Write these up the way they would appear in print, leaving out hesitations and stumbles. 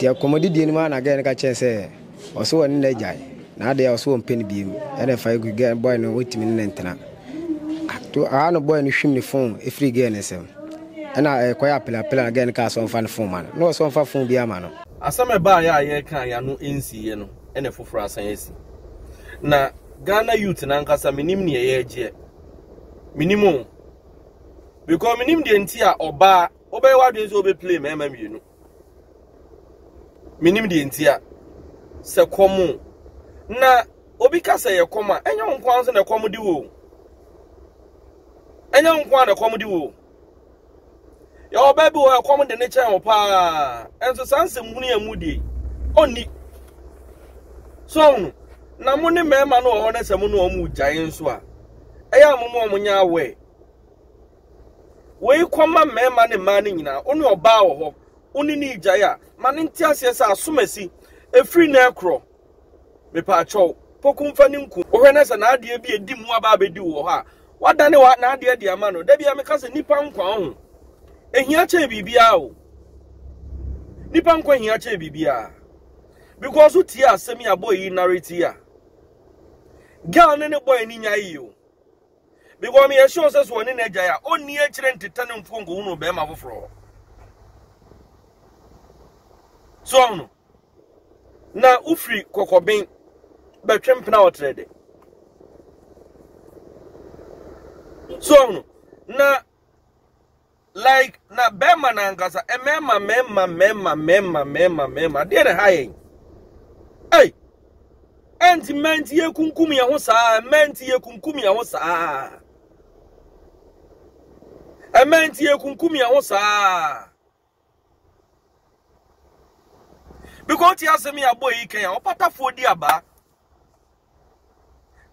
Tia komodi di ni ma na ga ka chense oso woni na jai na de oso won pen bi e fa gu ga boy no wotimi ne ntena to no boy no hwim ni phone e free ga ne sem na koya pela ga ne ka so fa ne phone man no so fa phone bi ama no asame ba ya kan ya no ensi ye no ene foforo asan esi na Ghana youth na nkasa minim ne ye je minimum because minim de ntia oba obey wadwe so obe play mema mienu minim de ntia se komu na obi kasa ye koma enya nkwan so na komu di wo enya nkwan na komu di wo ya oba bi wo komu de ne chan opa enso sanse mhunu ya mudi oni so na mo ne mema no ho na se mo no mu gyae nso a eya mo nya we koma mema ne ma ne nyina oni oba wo ho oni ni gyae a ma ne ntiase sa asomasi efri na ekro me pa acho pokumfa ni nku ohwe na se na ade bi edi mu aba abedi wo ha wadane wa na ade ade ama no da bia me kase nipa nkwa ho ehia che bibia o nipa nkwa ehia che bibia because uti asemi aboyi narrate ya girl ne boy ni nya yi o because me sure say so ni na gya ya oni e kire nteta ne mfongo hu no be ma foforo so no na ufri kokobin betwempna otrede so no na like na bema na ngasa mema de ne haye hey enti menti ye kunkum ya ho saa menti ye kunkum ya ho saa menti ye kunkum ya ho saa because ya se me aboy iken ya opatafo di aba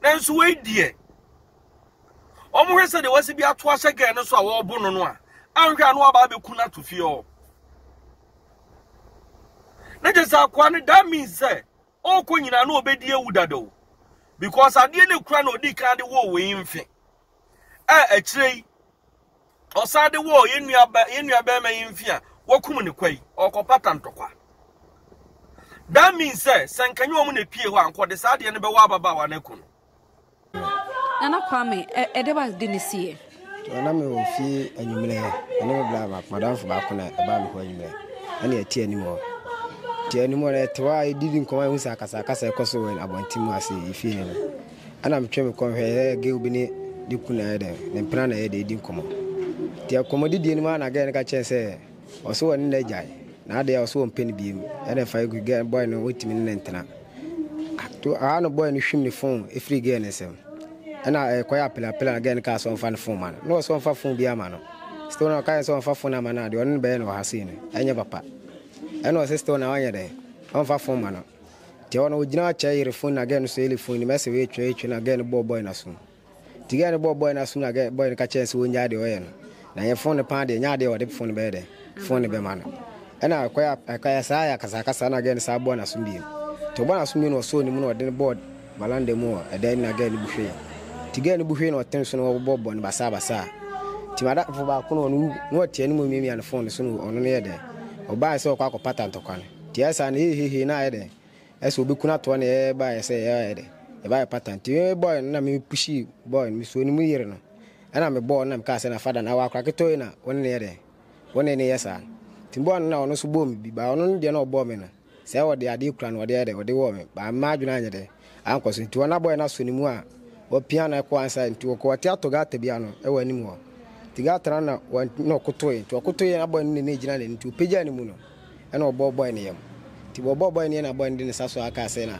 nanso we die omuhwese de wasi bi ato ahye gan no so a wo bo no a anhwa no aba be kuna to fie o na je sa kwa ne that means say o ko nyina no obedi ewudado because ade ne kura no odi kan de wo we mfe a kire osade wo yenua ba ma yimfe a wakum ne kwai okopata ntokwa that means say sankanyo mu ne pie ho anko de sade ne be wa baba wa ne kun Nana Kwame edeba dinisie na me wo fi anyumle ene me bla ba madam fo ba kuna e ba me ho anyumle ene ati ani mo ti ani mo na tewa edidi nkoma hu sa kasa ekoso we abontim ase ifi ne ana me twem kon hwe ge obi ne di kuna ede ne mpra na ede edi nkoma ti akomodi di ni ma na ga ne ka chense oso woni na jai na ade oso mpeni bi ene fa gu ge boy no wotimi ne ntena to no boy no hwim ne phone e free ge ne sem ana koya pela again ka so fan phone man no so fa phone bi ama no still na ka so fa phone ama na de on be no hasine enya papa eno sister na wanya de on fa phone man ti ona ojina cha ire phone again so ile phone message we twa na again boy na so ti again boy na so na again boy ka chance wonya de oye no na ye phone pa de nya de o de phone be de phone be man ena koya sa ya kasa na again sa boy na so bi to boy na so mi no so ni mu no de board balande mu e de na again buhwe tigani buhwe no tension wo bobo no basa timada fo ba kuno no tie ni mo mi an phone so no ono ne yede oba se okwa akopata ntokwane tie sa na hehe na yede eso obi kuna to na e ba ye se yede e ba pattern tie boy na me pushi boy mi so ni mu yire no ana me boy na me ka se na fada na wa akra keto na woni ne yede woni ne yesa timbo na ono so bom bi ba ono de na obo me na se wo de ade kura no de yede wo de wo me ba ma adwuna anya de ankoso nti na boy na so ni mu a o piano ko ansa nti ko ati atoga tabia no e wani mu tiga tra na no kotoye to kotoye na boy ne gina ne nti o peja ni mu no e na obo boy ne yam ti boy ne na boy ne saso aka se na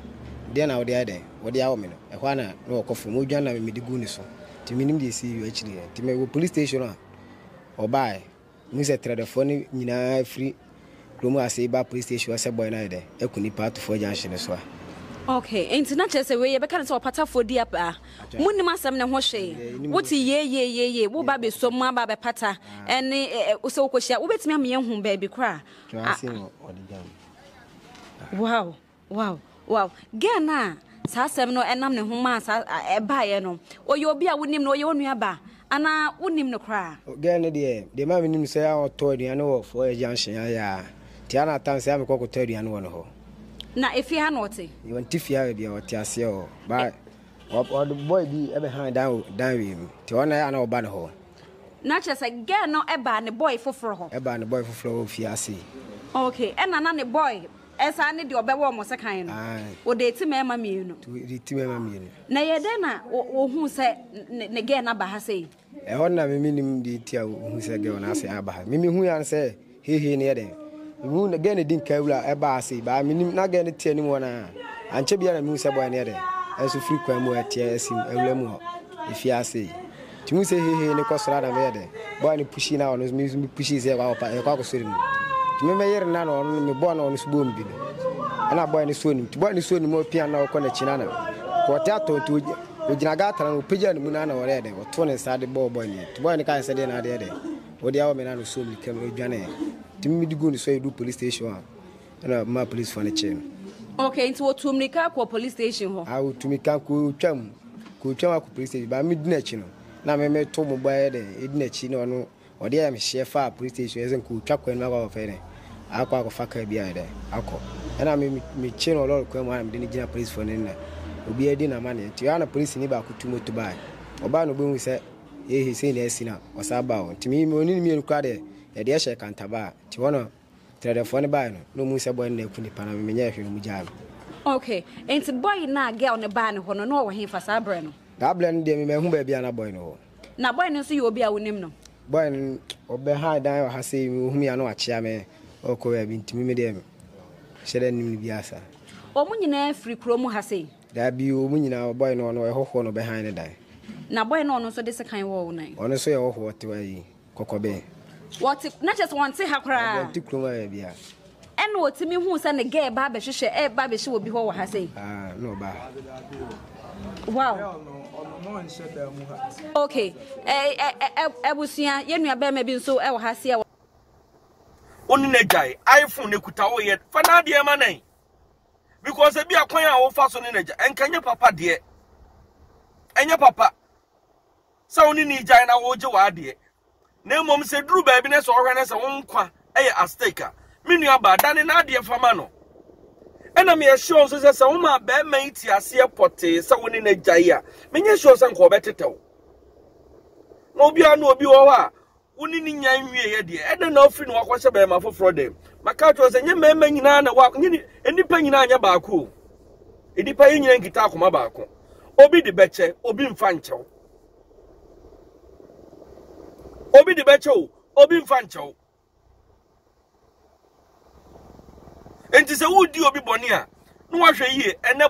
de na wo de ade wo de awo me no e hwa na no okofo mo dwan na me digu ni so ti minim de si yu achiri ti me wo police station a obai mu se trade phone nyina free kromo ase ba police station se boy na ide e kuni part for junction so okay internet say we ye be kan say opata for dia ba munnim asem ne ho hwe woti ye wo ba be so mu ba be pata ene wo se wo kohia wo betimi am ye hu ba bi kra wow gana sa asem no enam ne ho ma sa e ba ye no oye obi a wonim no oye onua ba ana wonim no kra gana de ma menim say a oto aduane wo for junction ya Tiana tan say am ko ko tari anu wono ho. Na efi ha no te. You want tifia be o ti ase o. Ba o the boy bi e be han down wi mi. Ti wona ya na oba ne ho. Na che say girl no eba ne boy foforo ho. Eba ne boy foforo fi ase. Okay, and na boy esa ne de obewo mo sekan no. O de ti mema mienu. De ti mema mienu. Na ye de na o hu se ne girl na ba ha sei. E hon na me minim de ti a hu se girl na se aba ha. Me hu ya se he ne de. Hu na girl ne din kawula e ba ase ba minim na girl ne ti anim wona. Anche bia na me hu se boy ne de. Enso free kwan mu atia asim ewla mu ho. Ifi ase. Ti hu se he ne kosra na me de. Boy ne pushi na ono me pushi se kwa ko sori mu. Me yer na no me bo na ono subo mbi ana boy ni soni boy ni soni mo pia na ko na china na ko ta to ojina ga tara no peja ni mu na wore de o to ne sade boy ni boy ni ka se de na de o de awo me na no so mi kem odwane ti mi digo ni so edu police station na ma police for na chain. Okay, into tumnika ko police station ho a tumika ko twam ko police station ba mi di na chi no na me to mo boy de edi na chi no no o de am shefa police station ezen ko twa ko na ko fe ne akwa faka bia de akọ na me chino lord kwa mu am de ni gina police for na obi edi na mane ti ana police ni ba kutu moto ba oba no be se he say na esina osaba o ti mi oni mi kwa de ye de she kantaba ti wono telephone ba no mu se boy na ku ni pana me nya hwe no mu jam. Okay, enti boy na girl ne ba ne ho no wo he fa sabre no da blen de me hu ba bia na boy no na boy no so ye obi a wonim no boy obe ha dan o ha say hu mi ano achia me oko ya binti mi dem shede nim ni biasa o mu nyina free kromu ha sei da bi o mu nyina boy no no ehoho no behind the dan na boy no no so de sekan wo nan ono so ye hoho te wa yi kokobe what na just want to ha kra binti kroma ya bia en wo timi hu se ne ge ba be hwehwe ba be hwe obi ho wo ha sei no ba wow okay ebusia ye nua ba ma bi nso e wo ha sei oni na jai iPhone ne kuta wo ye fa na de ma nan because e bi akwan a wo fa so ne na jai enkanye papa de enye papa sa oni ni jai na wo je wa de na mom se duru ba bi ne so hwe ne se wo nkwa eye asteka minu aba da ne na de fama no ena me sure so se wo ma ba ma iti ase pote sa woni na jai a menye sure se nko betetew no obi anu obi wo ha uni ni nyan wie ye de ede na ofri no akwose be ma foforo dem maka to se nye mema nyina na wa nyini enipa nyina anya baako edipa nyina nkita akoma baako obi de beche obi mfa nchew obi de beche obi mfa nchew enti se wudi obi boni a no wa hwe yie ene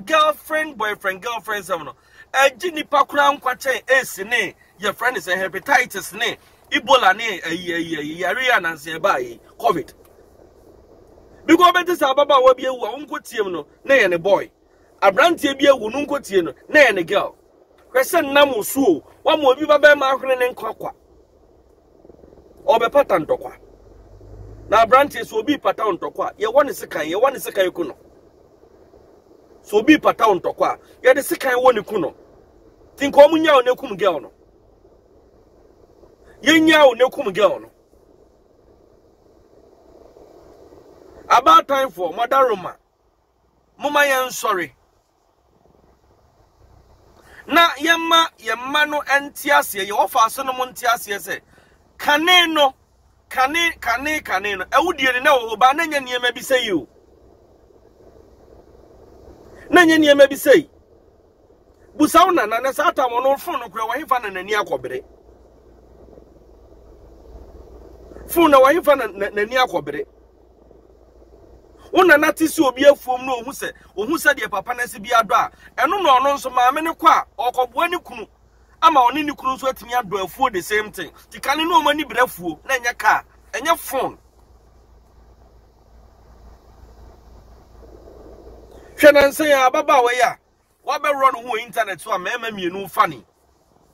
girlfriend sam no aji nipa kura nkwachen esine your friend is hepatitis ne Ebola ne yare na nse ba yi COVID because betis ababa wa bi ewu a unkotiem no na ye ne boy abrantie bi ewu no unkotie no na ye ne girl kwese nam so wa mo obi baba ma ahwene ne nkwa obepata ntokwa na abrantie so obi pata ntokwa ye woni sekan ku no so obi pata ntokwa ye de sekan woni ku no tinko omunya o ne kum girl no yenya o ne kum girl no about time for mother Roma mama yen sorry na yemma no entiase ye ofa so no montiase se kane no ewudie ne na wo ba na nya niema bi sei o na nya niema bi sei busaw na sata mo no fon no kura wa hifa na nani akobere fon na wa hifa na nani akobere wona natisi obi afuom no ohun se de papa na se bi ado a eno no ono nso maame ne kwa okoboa ni kunu ama oni ni kunu nso atimi ado afuo the same thing tikane no omani brafuo na enya ka enya phone hwena nse ya baba we ya wa be run hu internet so mema mienu fani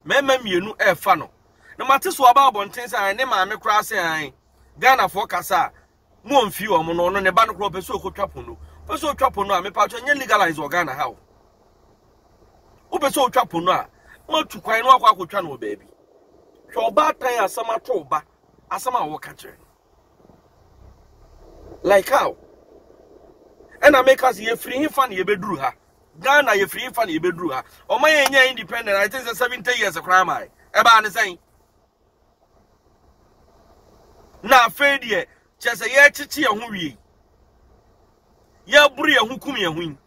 mema mienu e fa no na mateso aba abonten se ne maame kura se an Ghana for kasa mo mfi o mo no ne ba no kro peso otwapo no a me pa cho nye legalize o Ghana ha o peso otwapo no a mo tu kwan no akwa no baabi hwe oba tan asama to oba asama wo ka kire Like how? And I make us ye free fan ye bedru ha. Ghana ye free fan ye bedru ha. O my enya independent, I think 70 years of crime I. Eba ane saying. Na afraid ye, just a ye chichi a hui. Ye buri a hukumi a win.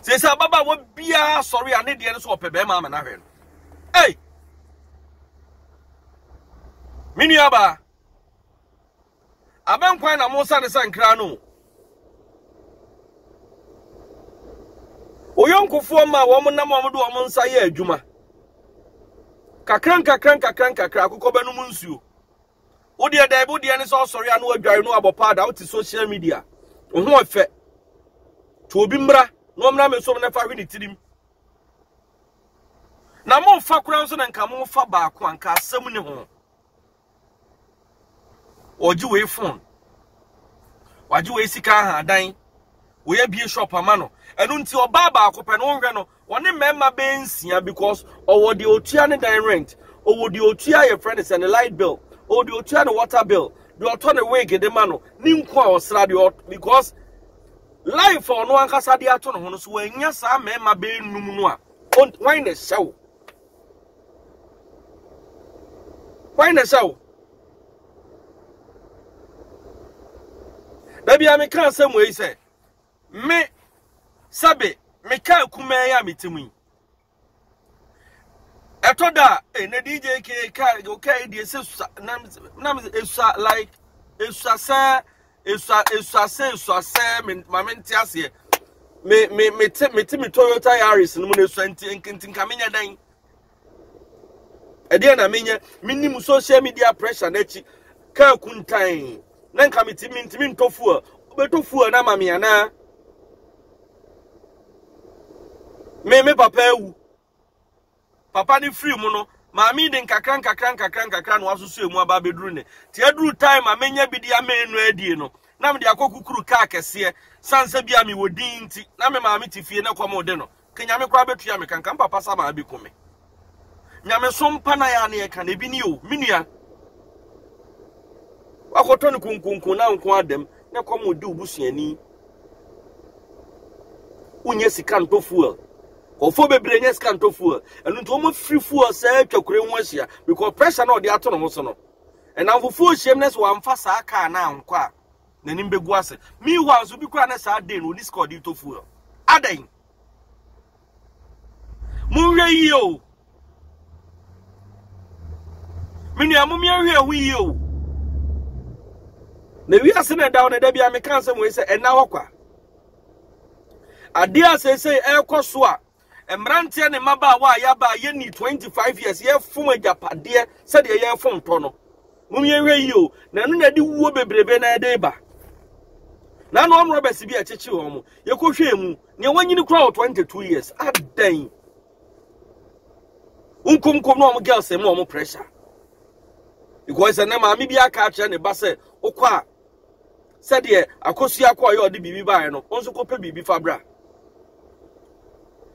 Say Baba would be sorry, I need the answer of a mama and hey! Miniaba. Aben kwa na Musa ne sankra no. Oyonkufu ma wo mo nam wo do wo nsa ye adwuma. Kakran akukọ banu mu nsuo. Wo de da ibu de ne so sori anu adware no abopa da wo ti social media. Wo ho efe. To obi mra, no mra me so na fa hwe ni tirim. Na mo fa kura nso na nka mo fa ba ko anka asem ne ho. Oji we phone. Waji we sika ha dan. We bie shop amano. Enu nti oba ba akope no hwe no. Woni memma be nsia because owo de otua ne dan rent. Owo de otua your friends and the light bill. Owo de otua the water bill. Do oto ne wig de mano. Ni nko a osra de because life for no ankasa de ato no ho no so anya sa memma be num no a. Why na show? Why na show? Baby, I me can some way say. Me sabe me can kuma ya mitimi. Etoda na DJ K okay dey say nam like esu say me mamenti ase me Toyota Yaris no na esu ntin kamenya dan. E dey na menya minim social media pressure na chi ka kuntan. Nanka mitimi ntofu obetofu na mame ana me papa ewu papa ni free mu no mame de nkakran no asusu emu aba beduru ne ti aduru time amenya bidi amenu adie no na me de akokukuru ka kese sansa bia me wodin nti na me mame ti fie na kwamo de no kenya me kwa betu ya me kanka papa sama abikume nyame so mpa na ya ne ka na bi ni o minua wakoto ni kunkunkun na nko adem na kwamo de ubusuani unye sika nto fuel ofo bebre nye sika nto fuel enu nto mo free fuel say twakure ho ahia because pressure na ode ato no ho so no and amfofo hyemness wa mfa saa car na anko a nanim begu ase mi wa so bi kura na saa day no ni sika de to fuel adan munwe yi o mini amumi ahwe hu yi o na wi ase na down na da bia me kan se mo say ena hokwa ade asese ekoso a emrante ne maba wa ya ba ye ni 25 years ye fom ajapade se de ye fom to no mum ye hwe yi o na no na di wuo bebrebe na de ba na no omro besi bi achechi ho mo ye ko hwe mu ne wanyini kura 22 years adan unkum no mo girl se mo pressure because na ma mi bi aka ache ne ba se okwa said ye akosu akwa ye odi bibi ba no onso ko pe bibi fabra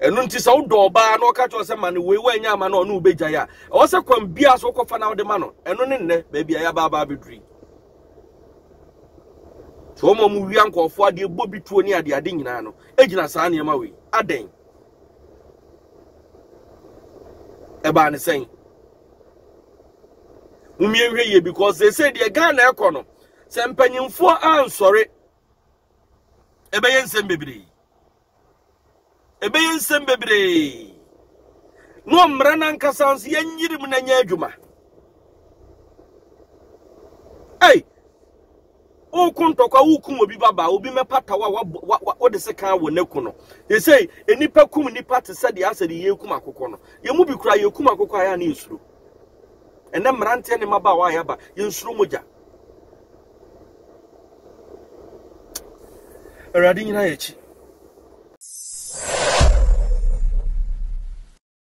enu nti sa udo ba na oka cho se ma ne we wanya ma na onu beja ya o se kwam bia so ko fa na ode ma no enu ne nne ba bia ya ba bedri so mo mu wi ankofo ade bobi tuo ni ade nyina no ejina sa ne ma we aden e ba ne sen umie hwe ye because they say the Ghana ekono se mpanyimfo ansori ebeyen nsem bebre no mra na nkasa nso yanyirim na nya adwuma ei o kuntokwa wukum obi baba obi mepata wa de se kan wo naku no they say enipa kum nipa te se de ase de yekum akokọ no ye mu bi kura yekum akokọ aya na esuru ene mrante ne maba wa ya ba ye nsuru moja eradi nyina yechi